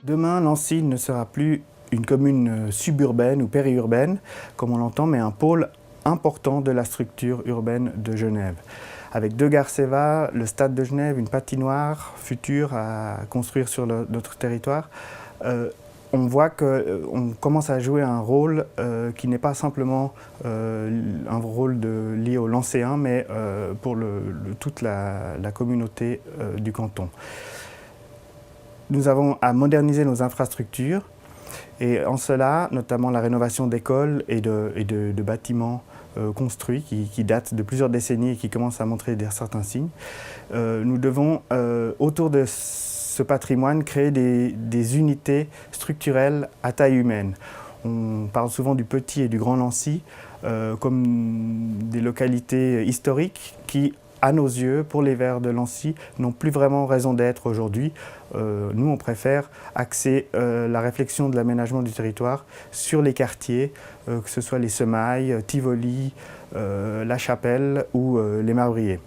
Demain, Nancy ne sera plus une commune suburbaine ou périurbaine, comme on l'entend, mais un pôle important de la structure urbaine de Genève. Avec deux gares Seva, le stade de Genève, une patinoire future à construire sur notre territoire, on voit qu'on commence à jouer un rôle qui n'est pas simplement un rôle lié au Lancéen, mais pour toute la communauté du canton. Nous avons à moderniser nos infrastructures et en cela, notamment la rénovation d'écoles et de bâtiments construits qui datent de plusieurs décennies et qui commencent à montrer certains signes. Nous devons, autour de ce patrimoine, créer des unités structurelles à taille humaine. On parle souvent du petit et du grand Nancy comme des localités historiques qui, à nos yeux, pour les Verts de Nancy, n'ont plus vraiment raison d'être aujourd'hui. Nous, on préfère axer la réflexion de l'aménagement du territoire sur les quartiers, que ce soit les Semailles, Tivoli, La Chapelle ou les Marbriers.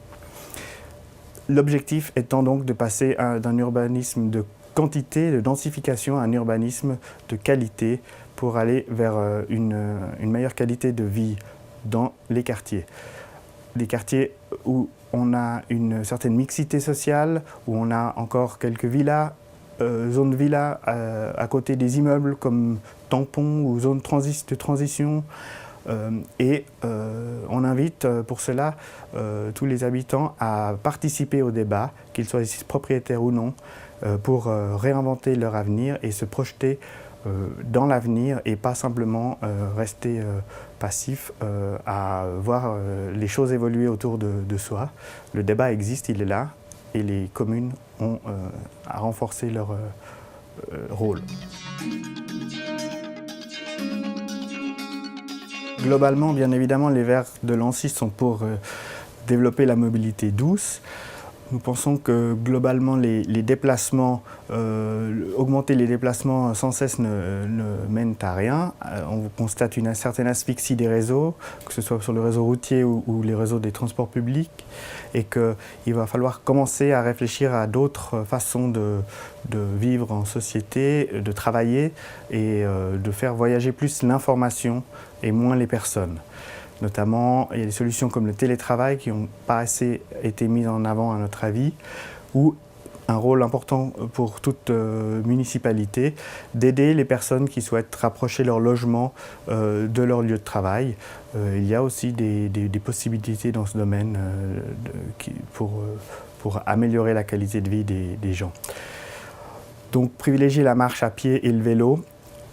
L'objectif étant donc de passer d'un urbanisme de quantité, de densification, à un urbanisme de qualité pour aller vers une meilleure qualité de vie dans les quartiers. Des quartiers où on a une certaine mixité sociale, où on a encore quelques villas, zones de villas à côté des immeubles comme tampons ou zones de transition. On invite pour cela tous les habitants à participer au débat, qu'ils soient ici propriétaires ou non, pour réinventer leur avenir et se projeter dans l'avenir et pas simplement rester passif à voir les choses évoluer autour de soi. Le débat existe, il est là, et les communes ont à renforcer leur rôle. Globalement, bien évidemment, les Verts de Nancy sont pour développer la mobilité douce. Nous pensons que globalement les déplacements, augmenter les déplacements sans cesse ne mène à rien. On constate une certaine asphyxie des réseaux, que ce soit sur le réseau routier ou les réseaux des transports publics, et qu'il va falloir commencer à réfléchir à d'autres façons de vivre en société, de travailler et de faire voyager plus l'information et moins les personnes. Notamment, il y a des solutions comme le télétravail qui n'ont pas assez été mises en avant à notre avis, ou un rôle important pour toute municipalité d'aider les personnes qui souhaitent rapprocher leur logement de leur lieu de travail. Il y a aussi des possibilités dans ce domaine pour améliorer la qualité de vie des gens. Donc privilégier la marche à pied et le vélo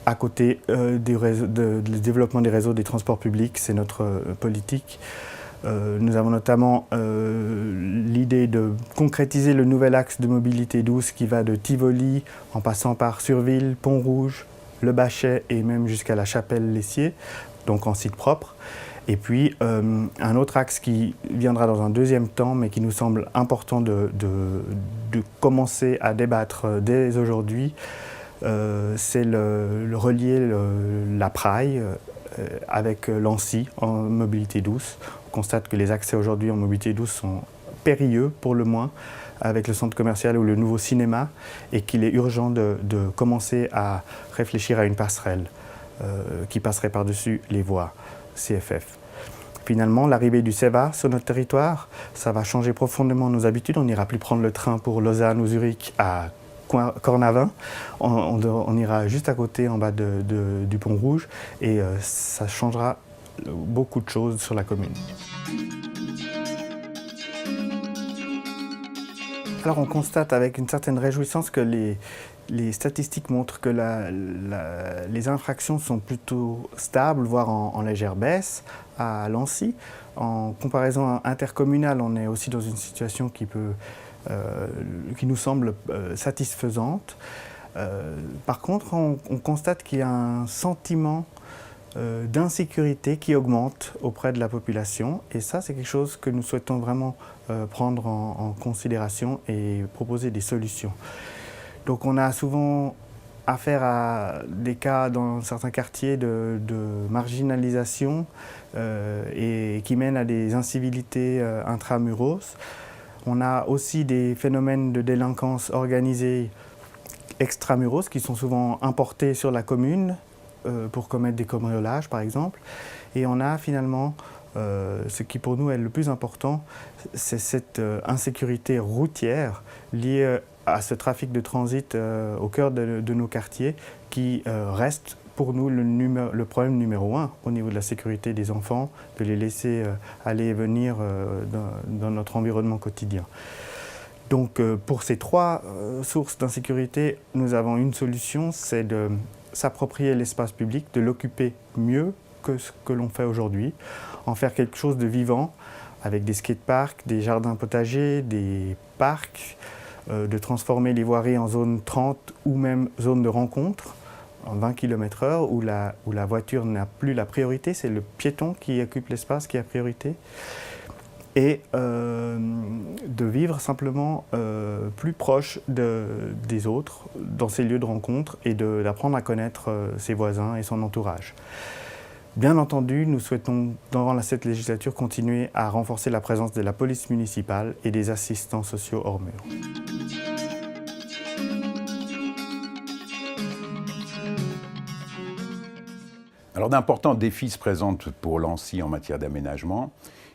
à côté du développement des réseaux des transports publics, c'est notre politique. Nous avons notamment l'idée de concrétiser le nouvel axe de mobilité douce qui va de Tivoli en passant par Surville, Pont-Rouge, Le Bachet et même jusqu'à la Chapelle-Lessier, donc en site propre. Et puis un autre axe qui viendra dans un deuxième temps, mais qui nous semble important de commencer à débattre dès aujourd'hui, c'est le relier la Praille avec Lancy en mobilité douce. On constate que les accès aujourd'hui en mobilité douce sont périlleux pour le moins avec le centre commercial ou le nouveau cinéma et qu'il est urgent de commencer à réfléchir à une passerelle qui passerait par-dessus les voies CFF. Finalement, l'arrivée du Seva sur notre territoire, ça va changer profondément nos habitudes. On n'ira plus prendre le train pour Lausanne ou Zurich à Cornavin, on ira juste à côté en bas du Pont Rouge et ça changera beaucoup de choses sur la commune. Alors on constate avec une certaine réjouissance que les statistiques montrent que les infractions sont plutôt stables, voire en légère baisse à Lancy. En comparaison intercommunale, on est aussi dans une situation qui nous semble satisfaisante. Par contre, on constate qu'il y a un sentiment d'insécurité qui augmente auprès de la population. Et ça, c'est quelque chose que nous souhaitons vraiment prendre en considération et proposer des solutions. Donc on a souvent affaire à des cas dans certains quartiers de marginalisation et qui mènent à des incivilités intramuros. On a aussi des phénomènes de délinquance organisée extramuros qui sont souvent importés sur la commune pour commettre des cambriolages par exemple. Et on a finalement, ce qui pour nous est le plus important, c'est cette insécurité routière liée à ce trafic de transit au cœur de nos quartiers qui reste pour nous le problème numéro 1 au niveau de la sécurité des enfants, de les laisser aller et venir dans notre environnement quotidien. Donc pour ces 3 sources d'insécurité, nous avons une solution, c'est de s'approprier l'espace public, de l'occuper mieux que ce que l'on fait aujourd'hui, en faire quelque chose de vivant avec des skateparks, des jardins potagers, des parcs, de transformer les voiries en zone 30 ou même zone de rencontre en 20 km/h où la voiture n'a plus la priorité, c'est le piéton qui occupe l'espace qui a priorité. Et de vivre simplement plus proche des autres dans ces lieux de rencontre et d'apprendre à connaître ses voisins et son entourage. Bien entendu, nous souhaitons, dans cette législature, continuer à renforcer la présence de la police municipale et des assistants sociaux hors murs. Alors d'importants défis se présentent pour Lancy en matière d'aménagement.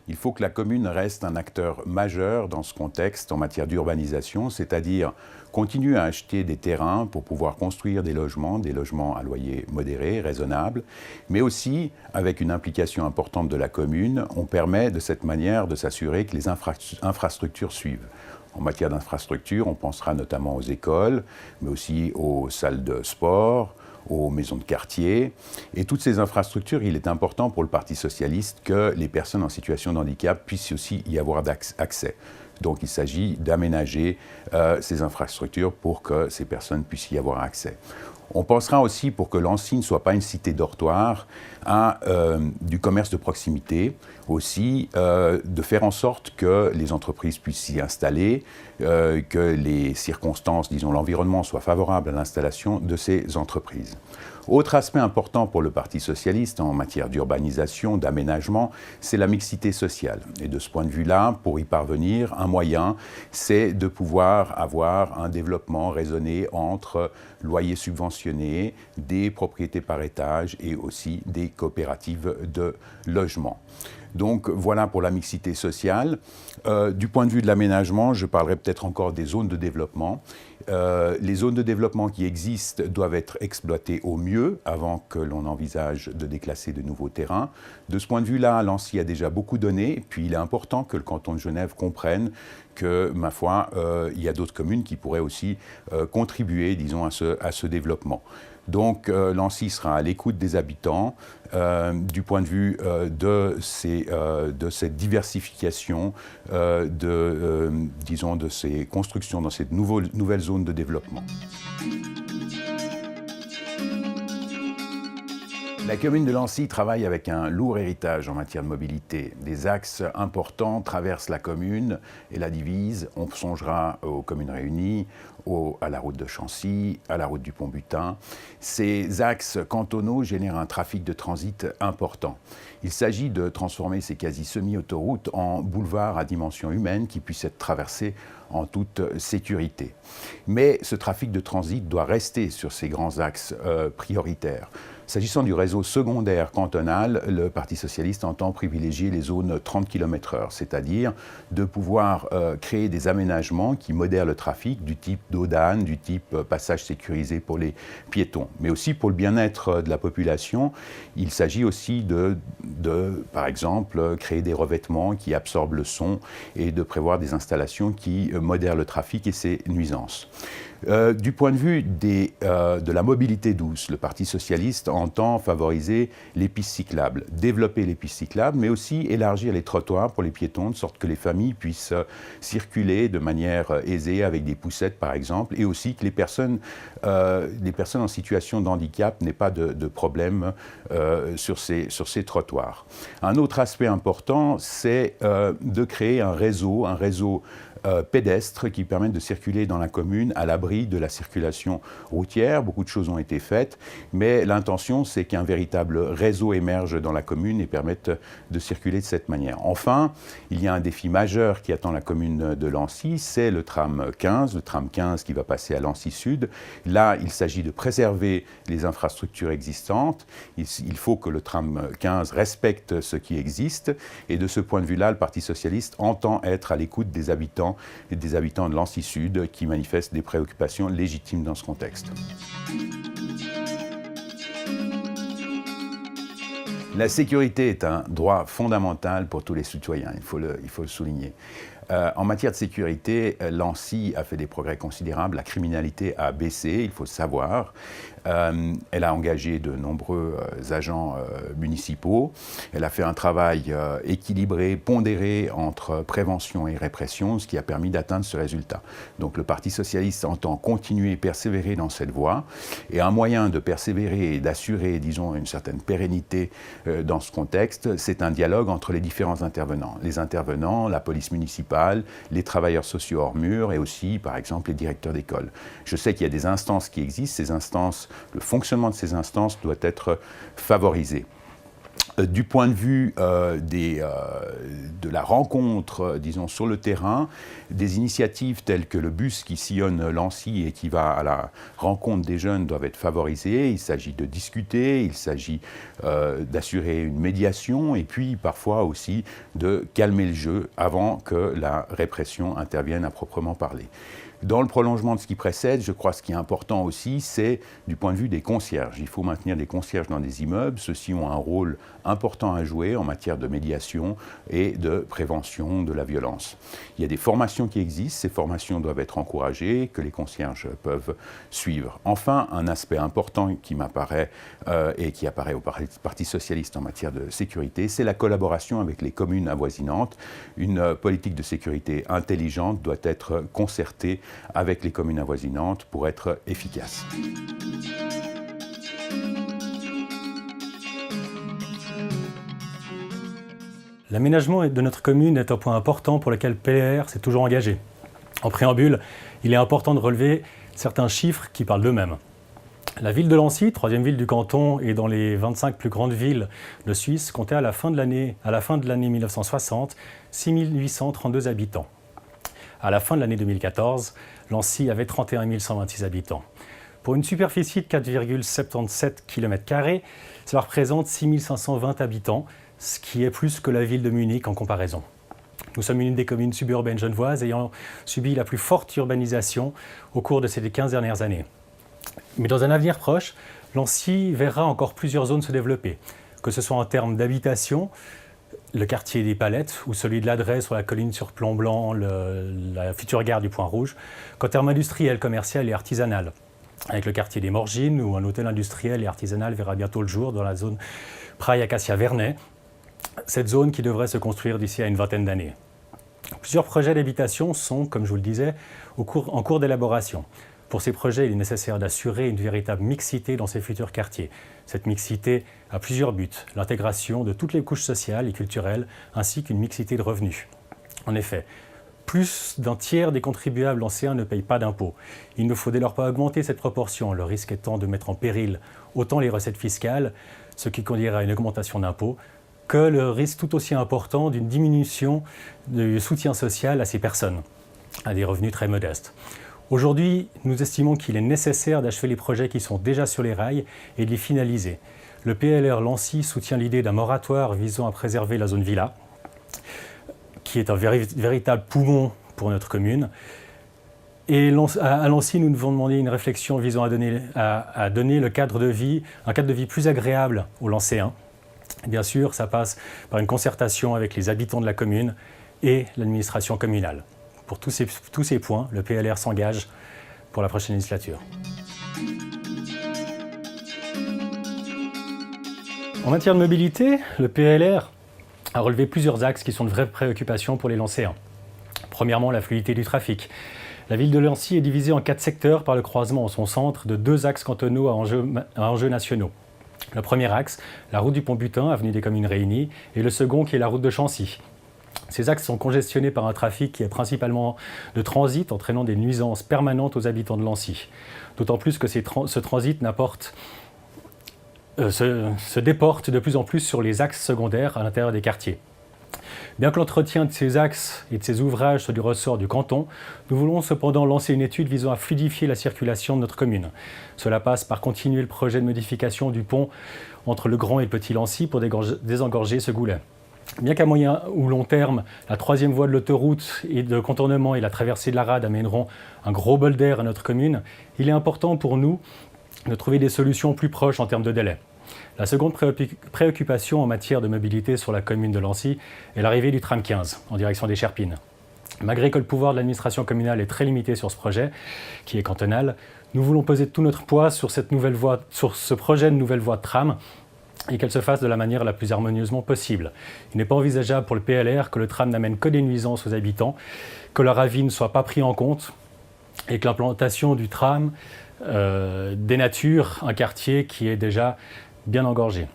Il faut que la commune reste un acteur majeur dans ce contexte en matière d'urbanisation, c'est-à-dire continuer à acheter des terrains pour pouvoir construire des logements à loyer modéré, raisonnable, mais aussi, avec une implication importante de la commune, on permet de cette manière de s'assurer que les infrastructures suivent. En matière d'infrastructures, on pensera notamment aux écoles, mais aussi aux salles de sport, aux maisons de quartier. Et toutes ces infrastructures, il est important pour le Parti socialiste que les personnes en situation de handicap puissent aussi y avoir accès. Donc il s'agit d'aménager ces infrastructures pour que ces personnes puissent y avoir accès. On pensera aussi, pour que Lancy ne soit pas une cité dortoir, à du commerce de proximité, aussi de faire en sorte que les entreprises puissent s'y installer, que les circonstances, disons l'environnement, soient favorables à l'installation de ces entreprises. Autre aspect important pour le Parti socialiste en matière d'urbanisation, d'aménagement, c'est la mixité sociale. Et de ce point de vue-là, pour y parvenir, un moyen, c'est de pouvoir avoir un développement raisonné entre loyers subventionnés, des propriétés par étage et aussi des coopératives de logement. Donc voilà pour la mixité sociale. Du point de vue de l'aménagement, je parlerai peut-être encore des zones de développement. Les zones de développement qui existent doivent être exploitées au mieux avant que l'on envisage de déclasser de nouveaux terrains. De ce point de vue-là, Lancy a déjà beaucoup donné, puis il est important que le canton de Genève comprenne que, ma foi, il y a d'autres communes qui pourraient aussi contribuer, disons, à ce développement. Donc Lancy sera à l'écoute des habitants du point de vue de cette diversification, disons, de ces constructions dans cette nouvelle zone de développement. La commune de Lancy travaille avec un lourd héritage en matière de mobilité. Des axes importants traversent la commune et la divisent. On songera aux communes réunies, à la route de Chancy, à la route du Pont-Butin. Ces axes cantonaux génèrent un trafic de transit important. Il s'agit de transformer ces quasi-semi-autoroutes en boulevards à dimension humaine qui puissent être traversés en toute sécurité. Mais ce trafic de transit doit rester sur ces grands axes prioritaires. S'agissant du réseau secondaire cantonal, le Parti socialiste entend privilégier les zones 30 km/h, c'est-à-dire de pouvoir créer des aménagements qui modèrent le trafic du type Dodane, du type passage sécurisé pour les piétons. Mais aussi pour le bien-être de la population, il s'agit aussi de, par exemple, créer des revêtements qui absorbent le son et de prévoir des installations qui modèrent le trafic et ses nuisances. Du point de vue de la mobilité douce, le Parti socialiste entend favoriser les pistes cyclables, développer les pistes cyclables, mais aussi élargir les trottoirs pour les piétons, de sorte que les familles puissent circuler de manière aisée avec des poussettes, par exemple, et aussi que les personnes en situation de handicap n'aient pas de problème sur ces trottoirs. Un autre aspect important, c'est de créer un réseau pédestres qui permettent de circuler dans la commune à l'abri de la circulation routière. Beaucoup de choses ont été faites, mais l'intention, c'est qu'un véritable réseau émerge dans la commune et permette de circuler de cette manière. Enfin, il y a un défi majeur qui attend la commune de Lancy, c'est le tram 15 qui va passer à Lancy Sud. Là, il s'agit de préserver les infrastructures existantes. Il faut que le tram 15 respecte ce qui existe. Et de ce point de vue-là, le Parti socialiste entend être à l'écoute des habitants et des habitants de Lancy Sud qui manifestent des préoccupations légitimes dans ce contexte. La sécurité est un droit fondamental pour tous les citoyens, il faut le souligner. En matière de sécurité, Lancy a fait des progrès considérables, la criminalité a baissé, il faut le savoir. Elle a engagé de nombreux agents municipaux. Elle a fait un travail équilibré, pondéré entre prévention et répression, ce qui a permis d'atteindre ce résultat. Donc le Parti socialiste entend continuer et persévérer dans cette voie. Et un moyen de persévérer et d'assurer, disons, une certaine pérennité dans ce contexte, c'est un dialogue entre les différents intervenants. Les intervenants, la police municipale, les travailleurs sociaux hors mur et aussi, par exemple, les directeurs d'école. Je sais qu'il y a des instances qui existent, ces instances, le fonctionnement de ces instances doit être favorisé. Du point de vue de la rencontre, disons, sur le terrain, des initiatives telles que le bus qui sillonne Lancy et qui va à la rencontre des jeunes doivent être favorisées. Il s'agit de discuter, il s'agit d'assurer une médiation et puis parfois aussi de calmer le jeu avant que la répression intervienne à proprement parler. Dans le prolongement de ce qui précède, je crois que ce qui est important aussi, c'est du point de vue des concierges. Il faut maintenir des concierges dans des immeubles. Ceux-ci ont un rôle important à jouer en matière de médiation et de prévention de la violence. Il y a des formations qui existent. Ces formations doivent être encouragées, que les concierges peuvent suivre. Enfin, un aspect important qui m'apparaît et qui apparaît au Parti socialiste en matière de sécurité, c'est la collaboration avec les communes avoisinantes. Une politique de sécurité intelligente doit être concertée avec les communes avoisinantes pour être efficace. L'aménagement de notre commune est un point important pour lequel PLR s'est toujours engagé. En préambule, il est important de relever certains chiffres qui parlent d'eux-mêmes. La ville de Lancy, troisième ville du canton et dans les 25 plus grandes villes de Suisse, comptait à la fin de l'année 1960 6 832 habitants. À la fin de l'année 2014, Lancy avait 31 126 habitants. Pour une superficie de 4,77 km², cela représente 6 520 habitants, ce qui est plus que la ville de Munich en comparaison. Nous sommes une des communes suburbaines genevoises ayant subi la plus forte urbanisation au cours de ces 15 dernières années. Mais dans un avenir proche, Lancy verra encore plusieurs zones se développer, que ce soit en termes d'habitation, le quartier des Palettes ou celui de l'Adresse sur la colline sur Plomb Blanc, la future gare du Point Rouge, qu'en termes industriels, commercial et artisanal, avec le quartier des Morgines où un hôtel industriel et artisanal verra bientôt le jour dans la zone Praille-Acacia-Vernay, cette zone qui devrait se construire d'ici à une vingtaine d'années. Plusieurs projets d'habitation sont, comme je vous le disais, en cours d'élaboration. Pour ces projets, il est nécessaire d'assurer une véritable mixité dans ces futurs quartiers. Cette mixité a plusieurs buts, l'intégration de toutes les couches sociales et culturelles, ainsi qu'une mixité de revenus. En effet, plus d'un tiers des contribuables lancéens ne payent pas d'impôts. Il ne faut dès lors pas augmenter cette proportion, le risque étant de mettre en péril autant les recettes fiscales, ce qui conduirait à une augmentation d'impôts, que le risque tout aussi important d'une diminution du soutien social à ces personnes, à des revenus très modestes. Aujourd'hui, nous estimons qu'il est nécessaire d'achever les projets qui sont déjà sur les rails et de les finaliser. Le PLR Lancy soutient l'idée d'un moratoire visant à préserver la zone villa, qui est un véritable poumon pour notre commune. Et à Lancy, nous devons demander une réflexion visant à donner un cadre de vie plus agréable aux Lancéens. Bien sûr, ça passe par une concertation avec les habitants de la commune et l'administration communale. Pour tous ces points, le PLR s'engage pour la prochaine législature. En matière de mobilité, le PLR a relevé plusieurs axes qui sont de vraies préoccupations pour les Lancéens. Premièrement, la fluidité du trafic. La ville de Lancy est divisée en 4 secteurs par le croisement en son centre de 2 axes cantonaux à enjeux nationaux. Le premier axe, la route du Pont-Butin, avenue des Communes Réunies, et le second qui est la route de Chancy. Ces axes sont congestionnés par un trafic qui est principalement de transit, entraînant des nuisances permanentes aux habitants de Lancy. D'autant plus que ce transit se déporte de plus en plus sur les axes secondaires à l'intérieur des quartiers. Bien que l'entretien de ces axes et de ces ouvrages soit du ressort du canton, nous voulons cependant lancer une étude visant à fluidifier la circulation de notre commune. Cela passe par continuer le projet de modification du pont entre le Grand et le Petit Lancy pour désengorger ce goulet. Bien qu'à moyen ou long terme, la troisième voie de l'autoroute et de contournement et la traversée de la rade amèneront un gros bol d'air à notre commune, il est important pour nous de trouver des solutions plus proches en termes de délai. La seconde préoccupation en matière de mobilité sur la commune de Lancy est l'arrivée du tram 15 en direction des Cherpines. Malgré que le pouvoir de l'administration communale est très limité sur ce projet, qui est cantonal, nous voulons peser tout notre poids sur ce projet de nouvelle voie de tram et qu'elle se fasse de la manière la plus harmonieusement possible. Il n'est pas envisageable pour le PLR que le tram n'amène que des nuisances aux habitants, que leur avis ne soit pas pris en compte et que l'implantation du tram dénature un quartier qui est déjà bien engorgé.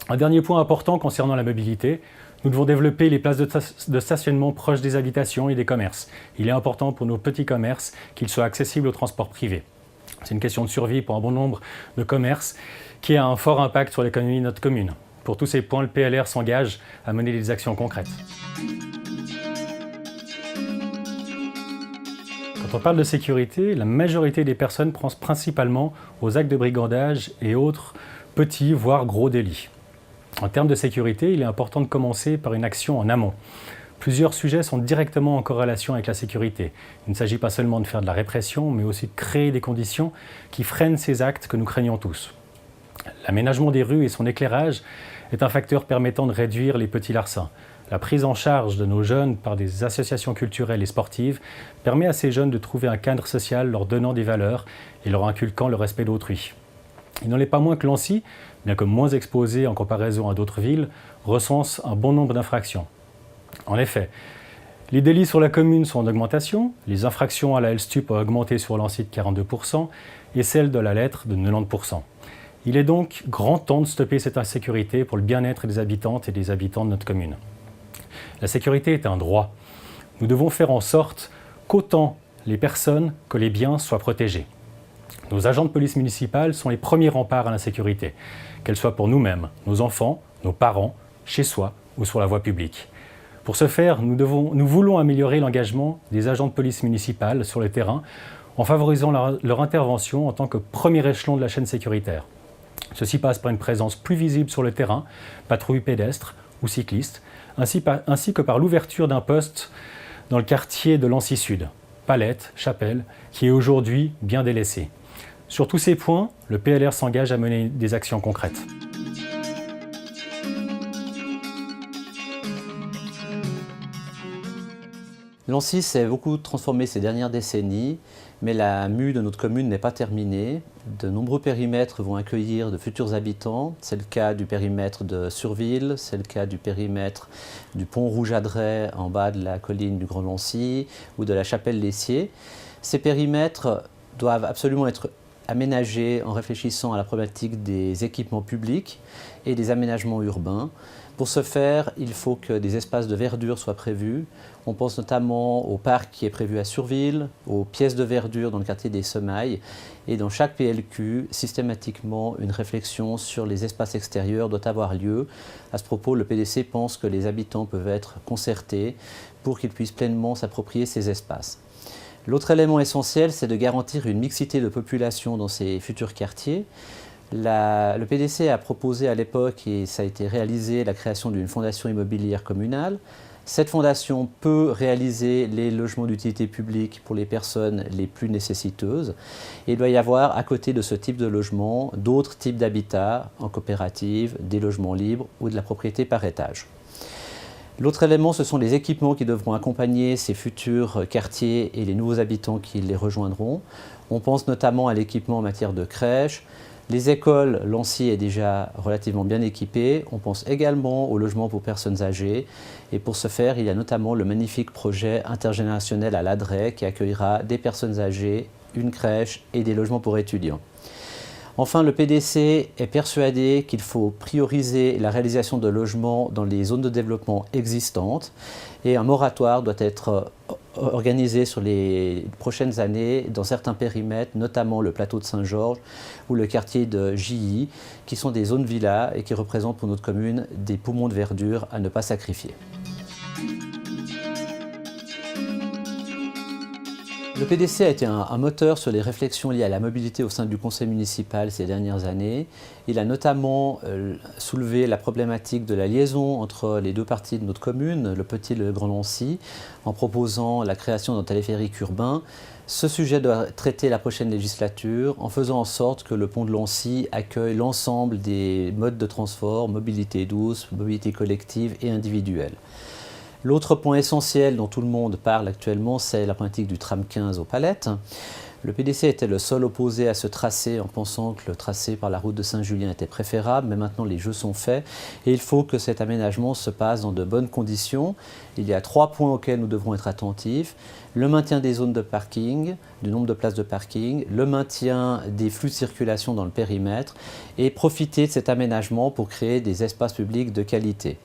Un dernier point important concernant la mobilité, nous devons développer les places de stationnement proches des habitations et des commerces. Il est important pour nos petits commerces qu'ils soient accessibles au transport privé. C'est une question de survie pour un bon nombre de commerces qui a un fort impact sur l'économie de notre commune. Pour tous ces points, le PLR s'engage à mener des actions concrètes. Quand on parle de sécurité, la majorité des personnes pensent principalement aux actes de brigandage et autres petits, voire gros délits. En termes de sécurité, il est important de commencer par une action en amont. Plusieurs sujets sont directement en corrélation avec la sécurité. Il ne s'agit pas seulement de faire de la répression, mais aussi de créer des conditions qui freinent ces actes que nous craignons tous. L'aménagement des rues et son éclairage est un facteur permettant de réduire les petits larcins. La prise en charge de nos jeunes par des associations culturelles et sportives permet à ces jeunes de trouver un cadre social leur donnant des valeurs et leur inculquant le respect d'autrui. Il n'en est pas moins que Lancy, bien que moins exposé en comparaison à d'autres villes, recense un bon nombre d'infractions. En effet, les délits sur la commune sont en augmentation, les infractions à la LSTUP ont augmenté sur Lancy de 42% et celles de la lettre de 90%. Il est donc grand temps de stopper cette insécurité pour le bien-être des habitantes et des habitants de notre commune. La sécurité est un droit. Nous devons faire en sorte qu'autant les personnes que les biens soient protégés. Nos agents de police municipale sont les premiers remparts à la sécurité, qu'elle soit pour nous-mêmes, nos enfants, nos parents, chez soi ou sur la voie publique. Pour ce faire, nous voulons améliorer l'engagement des agents de police municipale sur le terrain en favorisant leur intervention en tant que premier échelon de la chaîne sécuritaire. Ceci passe par une présence plus visible sur le terrain, patrouilles pédestres ou cyclistes, ainsi que par l'ouverture d'un poste dans le quartier de Lancy Sud, Palette, Chapelle, qui est aujourd'hui bien délaissé. Sur tous ces points, le PLR s'engage à mener des actions concrètes. Lancy s'est beaucoup transformé ces dernières décennies, mais la mue de notre commune n'est pas terminée. De nombreux périmètres vont accueillir de futurs habitants. C'est le cas du périmètre de Surville, c'est le cas du périmètre du pont Rouge-Adret en bas de la colline du Grand Lancy ou de la Chapelle-Lessier. Ces périmètres doivent absolument être aménagés en réfléchissant à la problématique des équipements publics et des aménagements urbains. Pour ce faire, il faut que des espaces de verdure soient prévus. On pense notamment au parc qui est prévu à Surville, aux pièces de verdure dans le quartier des Semailles. Et dans chaque PLQ, systématiquement, une réflexion sur les espaces extérieurs doit avoir lieu. À ce propos, le PDC pense que les habitants peuvent être concertés pour qu'ils puissent pleinement s'approprier ces espaces. L'autre élément essentiel, c'est de garantir une mixité de population dans ces futurs quartiers. Le PDC a proposé à l'époque, et ça a été réalisé, la création d'une fondation immobilière communale. Cette fondation peut réaliser les logements d'utilité publique pour les personnes les plus nécessiteuses. Et il doit y avoir, à côté de ce type de logement, d'autres types d'habitats en coopérative, des logements libres ou de la propriété par étage. L'autre élément, ce sont les équipements qui devront accompagner ces futurs quartiers et les nouveaux habitants qui les rejoindront. On pense notamment à l'équipement en matière de crèche. Les écoles, Lancy est déjà relativement bien équipée. On pense également au logement pour personnes âgées. Et pour ce faire, il y a notamment le magnifique projet intergénérationnel à l'Adret qui accueillera des personnes âgées, une crèche et des logements pour étudiants. Enfin, le PDC est persuadé qu'il faut prioriser la réalisation de logements dans les zones de développement existantes et un moratoire doit être organisé sur les prochaines années dans certains périmètres, notamment le plateau de Saint-Georges ou le quartier de Gilly, qui sont des zones villas et qui représentent pour notre commune des poumons de verdure à ne pas sacrifier. Le PDC a été un moteur sur les réflexions liées à la mobilité au sein du conseil municipal ces dernières années. Il a notamment soulevé la problématique de la liaison entre les deux parties de notre commune, le Petit et le Grand Lancy, en proposant la création d'un téléphérique urbain. Ce sujet doit traiter la prochaine législature en faisant en sorte que le pont de Lancy accueille l'ensemble des modes de transport, mobilité douce, mobilité collective et individuelle. L'autre point essentiel dont tout le monde parle actuellement, c'est la problématique du tram 15 aux Palettes. Le PDC était le seul opposé à ce tracé en pensant que le tracé par la route de Saint-Julien était préférable, mais maintenant les jeux sont faits et il faut que cet aménagement se passe dans de bonnes conditions. Il y a 3 points auxquels nous devrons être attentifs. Le maintien des zones de parking, du nombre de places de parking, le maintien des flux de circulation dans le périmètre et profiter de cet aménagement pour créer des espaces publics de qualité.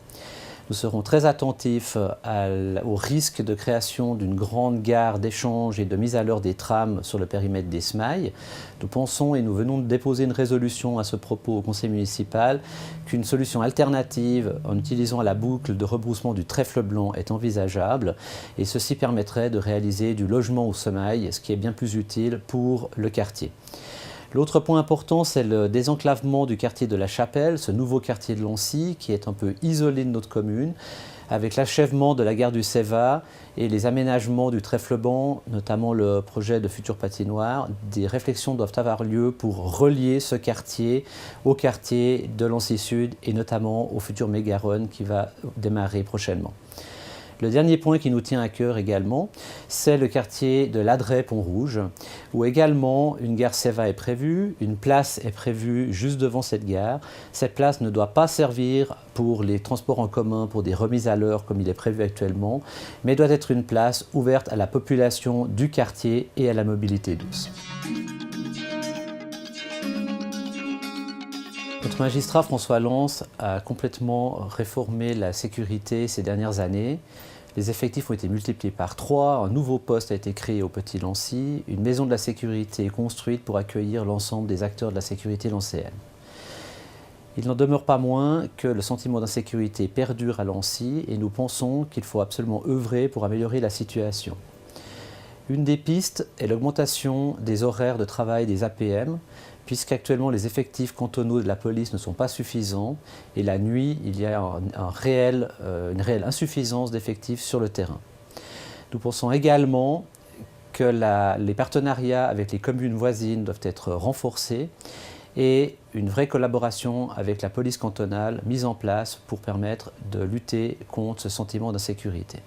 Nous serons très attentifs au risque de création d'une grande gare d'échange et de mise à l'heure des trams sur le périmètre des Smailles. Nous pensons, et nous venons de déposer une résolution à ce propos au conseil municipal, qu'une solution alternative en utilisant la boucle de rebroussement du trèfle blanc est envisageable et ceci permettrait de réaliser du logement au Smailles, ce qui est bien plus utile pour le quartier. L'autre point important, c'est le désenclavement du quartier de la Chapelle, ce nouveau quartier de Lancy qui est un peu isolé de notre commune, avec l'achèvement de la gare du Céva et les aménagements du trèfle blanc, notamment le projet de future patinoire. Des réflexions doivent avoir lieu pour relier ce quartier au quartier de Lancy Sud et notamment au futur méga-run qui va démarrer prochainement. Le dernier point qui nous tient à cœur également, c'est le quartier de Ladré-Pont-Rouge, où également une gare Céva est prévue, une place est prévue juste devant cette gare. Cette place ne doit pas servir pour les transports en commun, pour des remises à l'heure comme il est prévu actuellement, mais doit être une place ouverte à la population du quartier et à la mobilité douce. Notre magistrat François Lens a complètement réformé la sécurité ces dernières années. Les effectifs ont été multipliés par 3, un nouveau poste a été créé au Petit Lancy, une maison de la sécurité est construite pour accueillir l'ensemble des acteurs de la sécurité lancéenne. Il n'en demeure pas moins que le sentiment d'insécurité perdure à Lancy et nous pensons qu'il faut absolument œuvrer pour améliorer la situation. Une des pistes est l'augmentation des horaires de travail des APM, puisqu'actuellement les effectifs cantonaux de la police ne sont pas suffisants et la nuit, il y a une réelle insuffisance d'effectifs sur le terrain. Nous pensons également que les partenariats avec les communes voisines doivent être renforcés et une vraie collaboration avec la police cantonale mise en place pour permettre de lutter contre ce sentiment d'insécurité.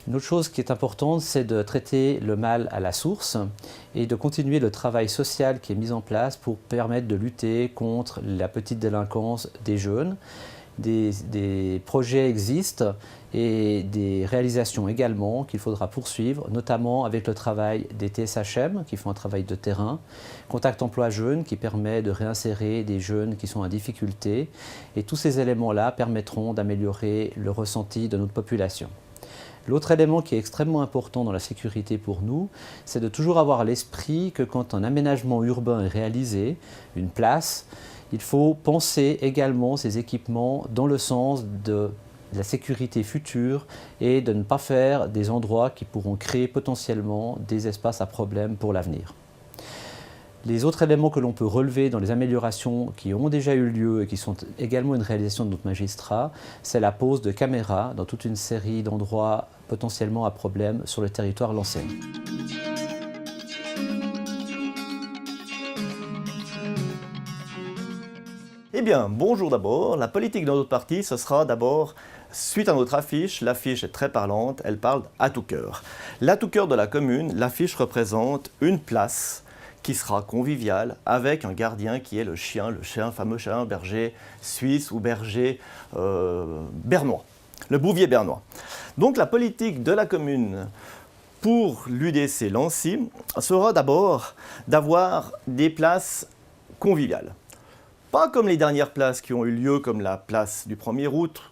Une autre chose qui est importante, c'est de traiter le mal à la source et de continuer le travail social qui est mis en place pour permettre de lutter contre la petite délinquance des jeunes. Des projets existent et des réalisations également qu'il faudra poursuivre, notamment avec le travail des TSHM qui font un travail de terrain, Contact Emploi Jeunes qui permet de réinsérer des jeunes qui sont en difficulté et tous ces éléments-là permettront d'améliorer le ressenti de notre population. L'autre élément qui est extrêmement important dans la sécurité pour nous, c'est de toujours avoir à l'esprit que quand un aménagement urbain est réalisé, une place, il faut penser également ces équipements dans le sens de la sécurité future et de ne pas faire des endroits qui pourront créer potentiellement des espaces à problème pour l'avenir. Les autres éléments que l'on peut relever dans les améliorations qui ont déjà eu lieu et qui sont également une réalisation de notre magistrat, c'est la pose de caméras dans toute une série d'endroits potentiellement à problème sur le territoire lancéen. Eh bien, bonjour d'abord. La politique dans notre parti, ce sera d'abord, suite à notre affiche, l'affiche est très parlante, elle parle à tout cœur. L'à tout cœur de la commune, l'affiche représente une place qui sera conviviale avec un gardien qui est le fameux chien berger suisse ou berger bernois, le bouvier bernois. Donc la politique de la commune pour l'UDC Lancy sera d'abord d'avoir des places convivial. Pas comme les dernières places qui ont eu lieu, comme la place du 1er août,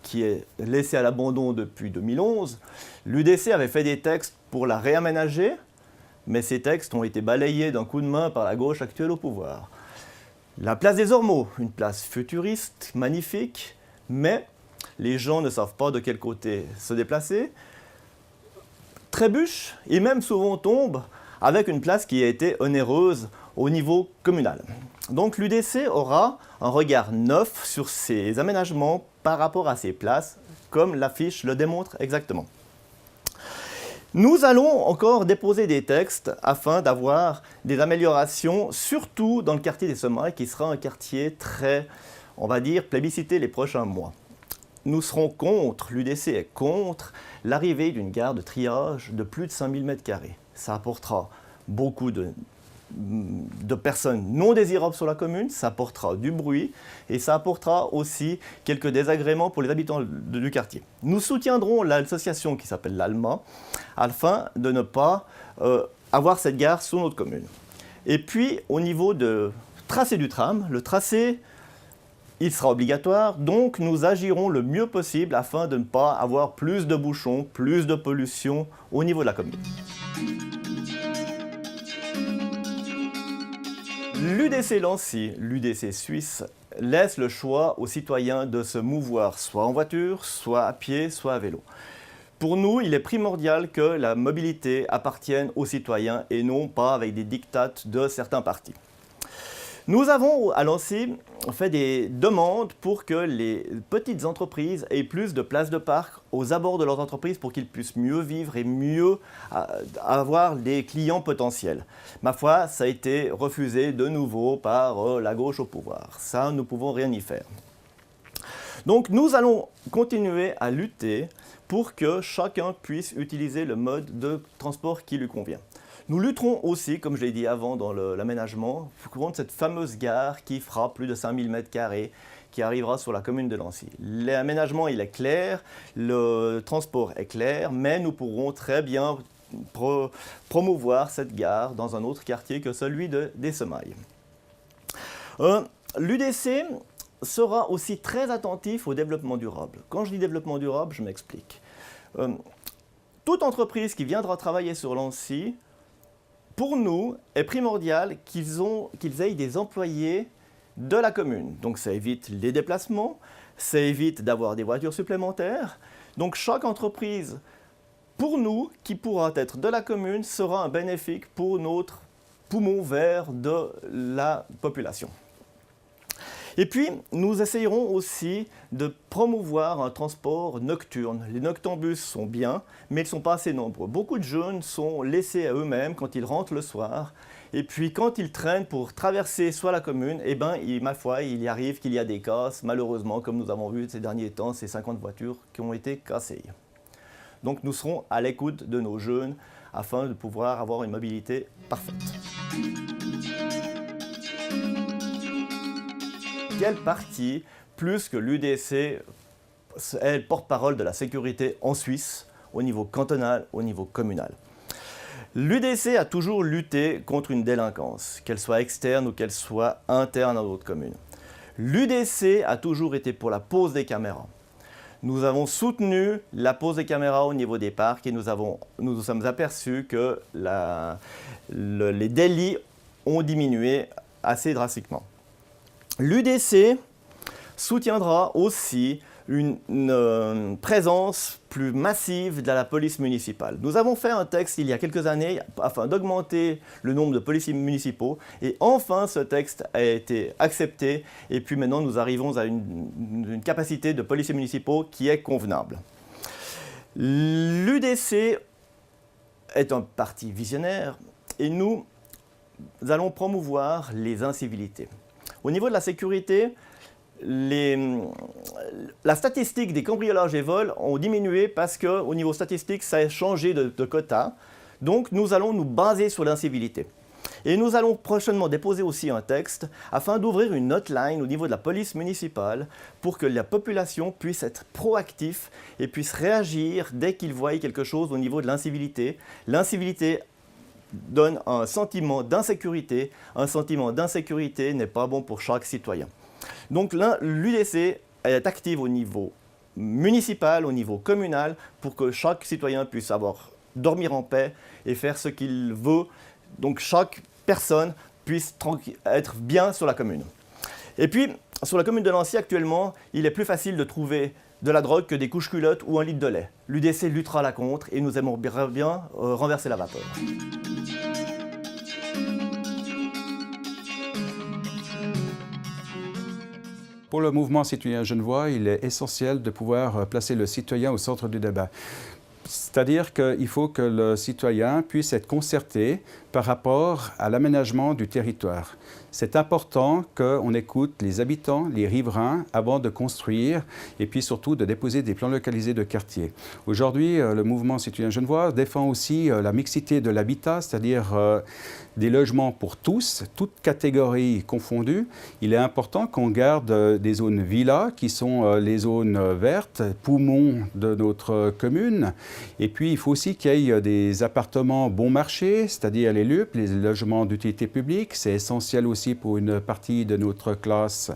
qui est laissée à l'abandon depuis 2011. L'UDC avait fait des textes pour la réaménager, mais ces textes ont été balayés d'un coup de main par la gauche actuelle au pouvoir. La place des Ormeaux, une place futuriste, magnifique, mais les gens ne savent pas de quel côté se déplacer, trébuchent et même souvent tombent avec une place qui a été onéreuse au niveau communal. Donc l'UDC aura un regard neuf sur ces aménagements par rapport à ces places, comme l'affiche le démontre exactement. Nous allons encore déposer des textes afin d'avoir des améliorations, surtout dans le quartier des Semailles, qui sera un quartier très, on va dire, plébiscité les prochains mois. Nous serons contre, l'UDC est contre, l'arrivée d'une gare de triage de plus de 5000 m². Ça apportera beaucoup de personnes non désirables sur la commune, ça apportera du bruit et ça apportera aussi quelques désagréments pour les habitants du quartier. Nous soutiendrons l'association qui s'appelle l'ALMA afin de ne pas avoir cette gare sur notre commune. Et puis au niveau de tracé du tram, le tracé il sera obligatoire, donc nous agirons le mieux possible afin de ne pas avoir plus de bouchons, plus de pollution au niveau de la commune. L'UDC Lancy, l'UDC suisse, laisse le choix aux citoyens de se mouvoir soit en voiture, soit à pied, soit à vélo. Pour nous, il est primordial que la mobilité appartienne aux citoyens et non pas avec des dictates de certains partis. Nous avons à Lancy fait des demandes pour que les petites entreprises aient plus de places de parc aux abords de leurs entreprises pour qu'ils puissent mieux vivre et mieux avoir des clients potentiels. Ma foi, ça a été refusé de nouveau par la gauche au pouvoir. Ça, nous ne pouvons rien y faire. Donc nous allons continuer à lutter pour que chacun puisse utiliser le mode de transport qui lui convient. Nous lutterons aussi, comme je l'ai dit avant dans l'aménagement, contre cette fameuse gare qui fera plus de 5000 m², qui arrivera sur la commune de Lancy. L'aménagement, il est clair, le transport est clair, mais nous pourrons très bien promouvoir cette gare dans un autre quartier que celui des Semailles. L'UDC sera aussi très attentif au développement durable. Quand je dis développement durable, je m'explique. Toute entreprise qui viendra travailler sur Lancy, pour nous, est primordial qu'ils aient des employés de la commune. Donc ça évite les déplacements, ça évite d'avoir des voitures supplémentaires. Donc chaque entreprise, pour nous, qui pourra être de la commune, sera un bénéfice pour notre poumon vert de la population. Et puis, nous essayerons aussi de promouvoir un transport nocturne. Les noctambus sont bien, mais ils ne sont pas assez nombreux. Beaucoup de jeunes sont laissés à eux-mêmes quand ils rentrent le soir. Et puis, quand ils traînent pour traverser soit la commune, eh ben, ma foi, il y arrive qu'il y a des casses, malheureusement, comme nous avons vu ces derniers temps, ces 50 voitures qui ont été cassées. Donc, nous serons à l'écoute de nos jeunes afin de pouvoir avoir une mobilité parfaite. Quel parti, plus que l'UDC, est le porte-parole de la sécurité en Suisse, au niveau cantonal, au niveau communal? L'UDC a toujours lutté contre une délinquance, qu'elle soit externe ou qu'elle soit interne à notre commune. L'UDC a toujours été pour la pose des caméras. Nous avons soutenu la pose des caméras au niveau des parcs et nous nous sommes aperçus que les délits ont diminué assez drastiquement. L'UDC soutiendra aussi une présence plus massive de la police municipale. Nous avons fait un texte il y a quelques années afin d'augmenter le nombre de policiers municipaux et enfin ce texte a été accepté et puis maintenant nous arrivons à une capacité de policiers municipaux qui est convenable. L'UDC est un parti visionnaire et nous allons promouvoir les incivilités. Au niveau de la sécurité, la statistique des cambriolages et vols ont diminué parce qu'au niveau statistique, ça a changé de quota. Donc, nous allons nous baser sur l'incivilité. Et nous allons prochainement déposer aussi un texte afin d'ouvrir une hotline au niveau de la police municipale pour que la population puisse être proactive et puisse réagir dès qu'ils voient quelque chose au niveau de l'incivilité. L'incivilité donne un sentiment d'insécurité. Un sentiment d'insécurité n'est pas bon pour chaque citoyen. Donc l'UDC est active au niveau municipal, au niveau communal, pour que chaque citoyen puisse dormir en paix et faire ce qu'il veut. Donc chaque personne puisse être bien sur la commune. Et puis, sur la commune de Lancy, actuellement, il est plus facile de trouver de la drogue que des couches-culottes ou un litre de lait. L'UDC luttera la contre et nous aimerions bien renverser la vapeur. Pour le mouvement citoyen genevois, il est essentiel de pouvoir placer le citoyen au centre du débat. C'est-à-dire qu'il faut que le citoyen puisse être concerté par rapport à l'aménagement du territoire. C'est important qu'on écoute les habitants, les riverains, avant de construire et puis surtout de déposer des plans localisés de quartier. Aujourd'hui, le mouvement citoyen genevois défend aussi la mixité de l'habitat, c'est-à-dire des logements pour tous, toutes catégories confondues. Il est important qu'on garde des zones villas qui sont les zones vertes, poumons de notre commune. Et puis, il faut aussi qu'il y ait des appartements bon marché, c'est-à-dire les LUP, les logements d'utilité publique. C'est essentiel aussi pour une partie de notre classe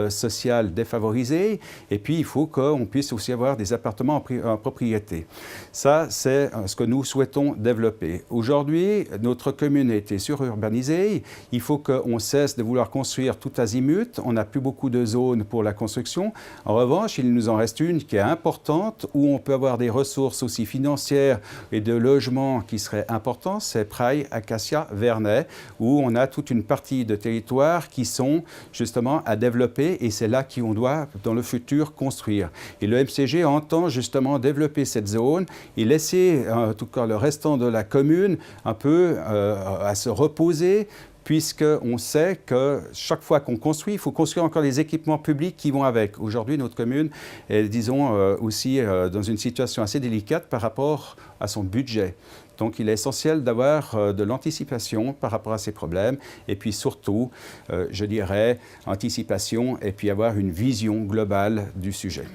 sociale défavorisée. Et puis, il faut qu'on puisse aussi avoir des appartements en propriété. Ça, c'est ce que nous souhaitons développer. Aujourd'hui, notre commune a été sururbanisée. Il faut qu'on cesse de vouloir construire tout azimut. On n'a plus beaucoup de zones pour la construction. En revanche, il nous en reste une qui est importante, où on peut avoir des ressources aussi financières et de logements qui seraient importants. C'est Praille, Acacia, Vernet, où on a toute une partie de territoires qui sont justement à développer et c'est là qu'on doit, dans le futur, construire. Et le MCG entend justement développer cette zone et laisser, en tout cas le restant de la commune, un peu à se reposer, puisqu'on sait que chaque fois qu'on construit, il faut construire encore les équipements publics qui vont avec. Aujourd'hui, notre commune est, disons, aussi dans une situation assez délicate par rapport à son budget. Donc, il est essentiel d'avoir de l'anticipation par rapport à ces problèmes et puis surtout, je dirais, anticipation et puis avoir une vision globale du sujet.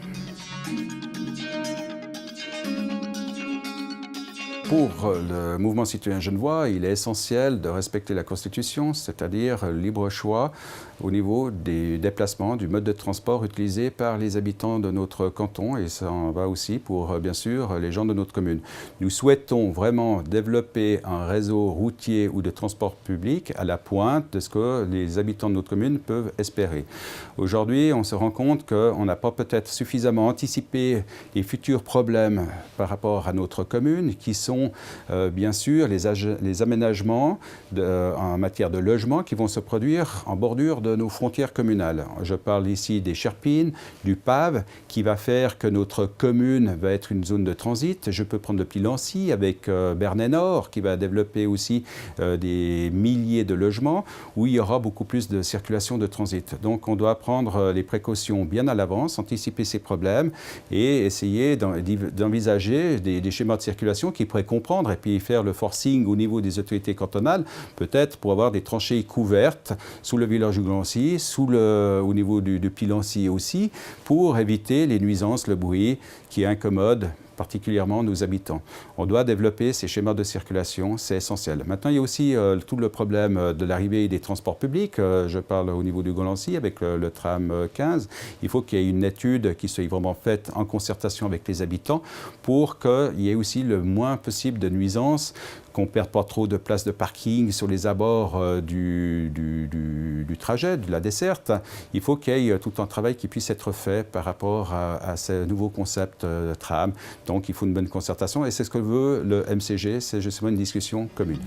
Pour le mouvement citoyen genevois, il est essentiel de respecter la Constitution, c'est-à-dire le libre choix au niveau des déplacements, du mode de transport utilisé par les habitants de notre canton et ça en va aussi pour, bien sûr, les gens de notre commune. Nous souhaitons vraiment développer un réseau routier ou de transport public à la pointe de ce que les habitants de notre commune peuvent espérer. Aujourd'hui, on se rend compte qu'on n'a pas peut-être suffisamment anticipé les futurs problèmes par rapport à notre commune qui sont bien sûr les aménagements en matière de logement qui vont se produire en bordure de nos frontières communales. Je parle ici des Cherpines, du Pave, qui va faire que notre commune va être une zone de transit. Je peux prendre depuis Lancy avec Bernay-Nord, qui va développer aussi des milliers de logements, où il y aura beaucoup plus de circulation de transit. Donc on doit prendre les précautions bien à l'avance, anticiper ces problèmes et essayer d'envisager des schémas de circulation qui pourraient comprendre et puis faire le forcing au niveau des autorités cantonales, peut-être pour avoir des tranchées couvertes sous le village de Lancy, au niveau du Lancy aussi, pour éviter les nuisances, le bruit qui incommode particulièrement nos habitants. On doit développer ces schémas de circulation, c'est essentiel. Maintenant, il y a aussi tout le problème de l'arrivée des transports publics. Je parle au niveau du Lancy avec le tram 15. Il faut qu'il y ait une étude qui soit vraiment faite en concertation avec les habitants pour qu'il y ait aussi le moins possible de nuisances, qu'on ne perde pas trop de places de parking sur les abords du trajet, de la desserte. Il faut qu'il y ait tout un travail qui puisse être fait par rapport à ces nouveaux concepts de tram. Donc, il faut une bonne concertation et c'est ce que veut le MCG, c'est justement une discussion commune.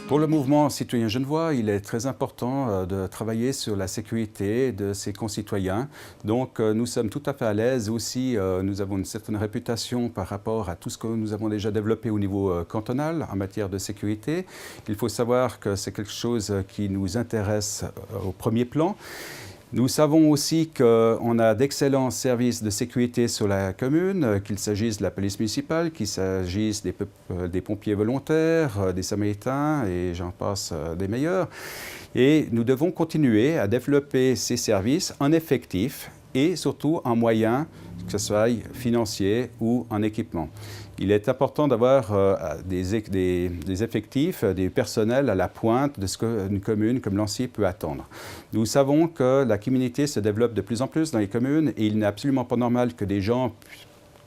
Pour le mouvement citoyen genevois, il est très important de travailler sur la sécurité de ses concitoyens. Donc, nous sommes tout à fait à l'aise aussi. Nous avons une certaine réputation par rapport à tout ce que nous avons déjà développé au niveau cantonal en matière de sécurité. Il faut savoir que c'est quelque chose qui nous intéresse au premier plan. Nous savons aussi qu'on a d'excellents services de sécurité sur la commune, qu'il s'agisse de la police municipale, qu'il s'agisse des pompiers volontaires, des samaritains et j'en passe des meilleurs. Et nous devons continuer à développer ces services en effectif et surtout en moyens, que ce soit financier ou en équipement. Il est important d'avoir des effectifs, des personnels à la pointe de ce qu'une commune comme Lancy peut attendre. Nous savons que la communauté se développe de plus en plus dans les communes et il n'est absolument pas normal que des gens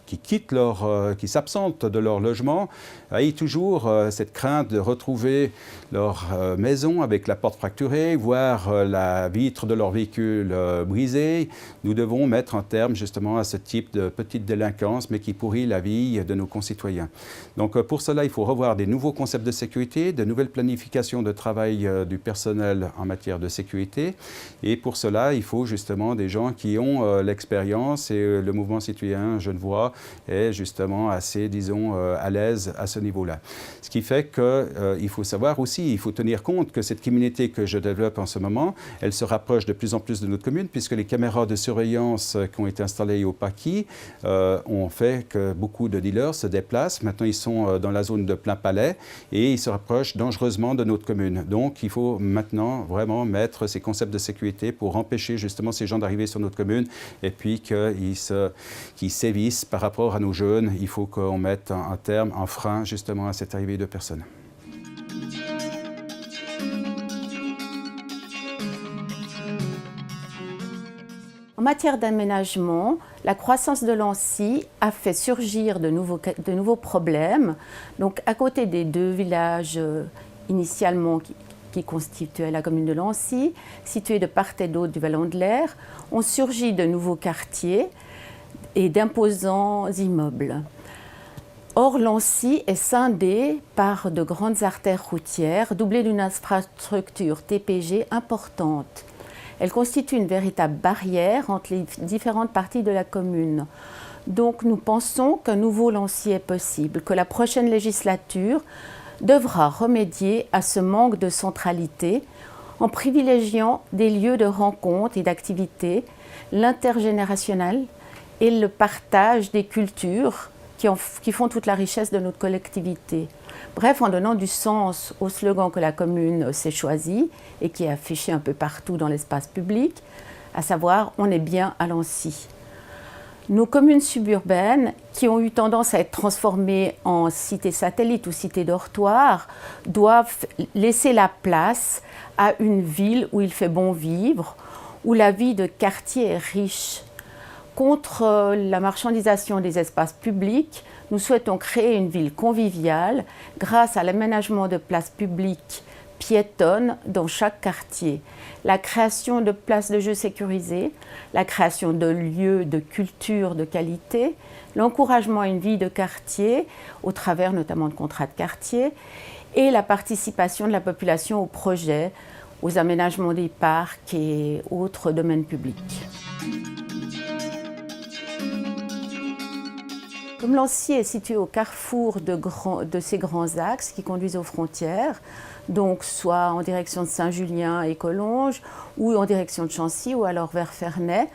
qui s'absentent de leur logement, aient toujours cette crainte de retrouver leur maison avec la porte fracturée, voire la vitre de leur véhicule brisée. Nous devons mettre un terme justement à ce type de petite délinquance, mais qui pourrit la vie de nos concitoyens. Donc pour cela, il faut revoir des nouveaux concepts de sécurité, de nouvelles planifications de travail du personnel en matière de sécurité. Et pour cela, il faut justement des gens qui ont l'expérience et le mouvement citoyen genevois est justement assez, disons, à l'aise à ce niveau-là. Ce qui fait qu'il faut savoir aussi, il faut tenir compte que cette communauté que je développe en ce moment, elle se rapproche de plus en plus de notre commune, puisque les caméras de surveillance qui ont été installées au Paquis ont fait que beaucoup de dealers se déplacent. Maintenant, ils sont dans la zone de plein palais et ils se rapprochent dangereusement de notre commune. Donc, il faut maintenant vraiment mettre ces concepts de sécurité pour empêcher justement ces gens d'arriver sur notre commune et puis qu'ils sévissent par rapport à nos jeunes. Il faut qu'on mette un terme, un frein justement à cette arrivée de personnes. En matière d'aménagement, la croissance de Lancy a fait surgir de nouveaux problèmes. Donc, à côté des deux villages initialement qui constituaient la commune de Lancy, situés de part et d'autre du Vallon de l'Aire, ont surgi de nouveaux quartiers et d'imposants immeubles. Or, Lancy est scindé par de grandes artères routières, doublées d'une infrastructure TPG importante. Elle constitue une véritable barrière entre les différentes parties de la commune. Donc, nous pensons qu'un nouveau Lancy est possible, que la prochaine législature devra remédier à ce manque de centralité en privilégiant des lieux de rencontre et d'activité, l'intergénérationnel et le partage des cultures qui font toute la richesse de notre collectivité. Bref, en donnant du sens au slogan que la commune s'est choisi et qui est affiché un peu partout dans l'espace public, à savoir « On est bien à Lancy ». Nos communes suburbaines, qui ont eu tendance à être transformées en cités satellites ou cités dortoirs, doivent laisser la place à une ville où il fait bon vivre, où la vie de quartier est riche. Contre la marchandisation des espaces publics, nous souhaitons créer une ville conviviale grâce à l'aménagement de places publiques piétonnes dans chaque quartier, la création de places de jeux sécurisées, la création de lieux de culture de qualité, l'encouragement à une vie de quartier au travers notamment de contrats de quartier et la participation de la population aux projets, aux aménagements des parcs et autres domaines publics. Comme Lancy est situé au carrefour de ces grands axes qui conduisent aux frontières, donc soit en direction de Saint-Julien et Collonges, ou en direction de Chancy, ou alors vers Ferney,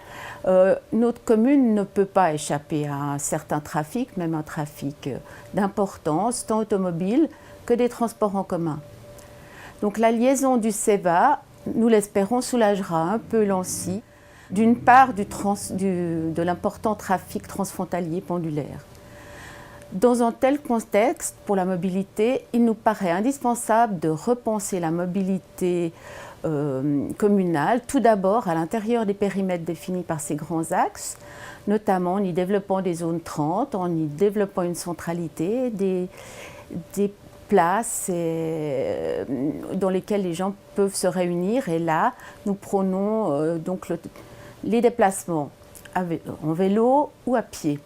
notre commune ne peut pas échapper à un certain trafic, même un trafic d'importance, tant automobile que des transports en commun. Donc la liaison du CEVA, nous l'espérons, soulagera un peu Lancy, d'une part de l'important trafic transfrontalier pendulaire. Dans un tel contexte, pour la mobilité, il nous paraît indispensable de repenser la mobilité communale, tout d'abord à l'intérieur des périmètres définis par ces grands axes, notamment en y développant des zones 30, en y développant une centralité, des places dans lesquelles les gens peuvent se réunir. Et là, nous prônons donc les déplacements en vélo ou à pied.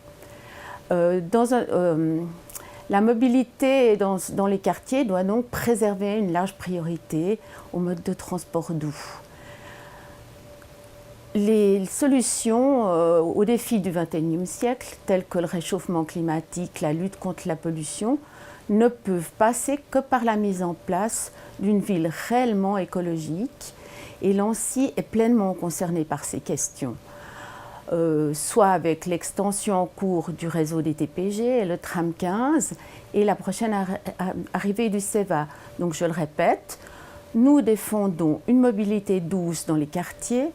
La mobilité dans les quartiers doit donc préserver une large priorité au mode de transport doux. Les solutions aux défis du XXIe siècle, tels que le réchauffement climatique, la lutte contre la pollution, ne peuvent passer que par la mise en place d'une ville réellement écologique. Et Lancy est pleinement concerné par ces questions. Soit avec l'extension en cours du réseau des TPG, le tram 15 et la prochaine arrivée du CEVA. Donc je le répète, nous défendons une mobilité douce dans les quartiers,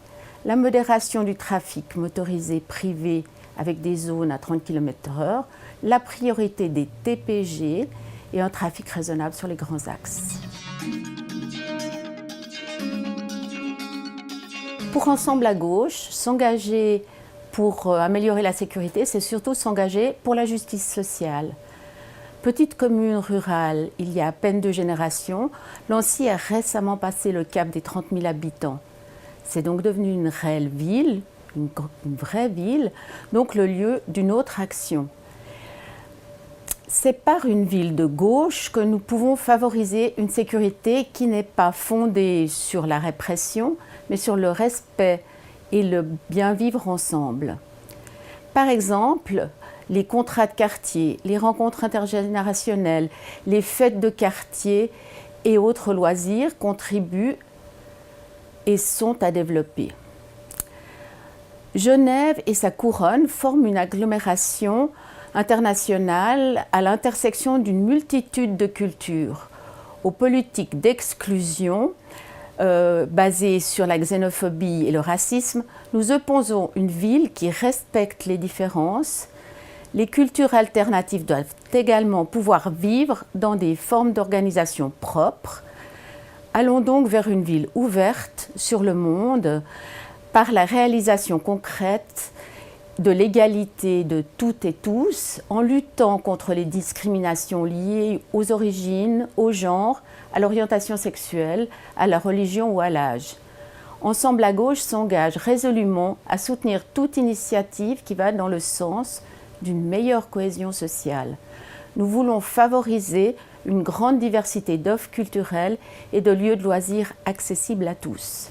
la modération du trafic motorisé privé avec des zones à 30 km/h, la priorité des TPG et un trafic raisonnable sur les grands axes. Pour Ensemble à gauche, s'engager pour améliorer la sécurité, c'est surtout s'engager pour la justice sociale. Petite commune rurale, il y a à peine 2 générations, Lancy a récemment passé le cap des 30 000 habitants. C'est donc devenu une réelle ville, une vraie ville, donc le lieu d'une autre action. C'est par une ville de gauche que nous pouvons favoriser une sécurité qui n'est pas fondée sur la répression, mais sur le respect et le bien vivre ensemble. Par exemple, les contrats de quartier, les rencontres intergénérationnelles, les fêtes de quartier et autres loisirs contribuent et sont à développer. Genève et sa couronne forment une agglomération internationale à l'intersection d'une multitude de cultures, aux politiques d'exclusion basées sur la xénophobie et le racisme. Nous opposons une ville qui respecte les différences. Les cultures alternatives doivent également pouvoir vivre dans des formes d'organisation propres. Allons donc vers une ville ouverte sur le monde par la réalisation concrète de l'égalité de toutes et tous, en luttant contre les discriminations liées aux origines, au genre, à l'orientation sexuelle, à la religion ou à l'âge. Ensemble à gauche s'engage résolument à soutenir toute initiative qui va dans le sens d'une meilleure cohésion sociale. Nous voulons favoriser une grande diversité d'offres culturelles et de lieux de loisirs accessibles à tous.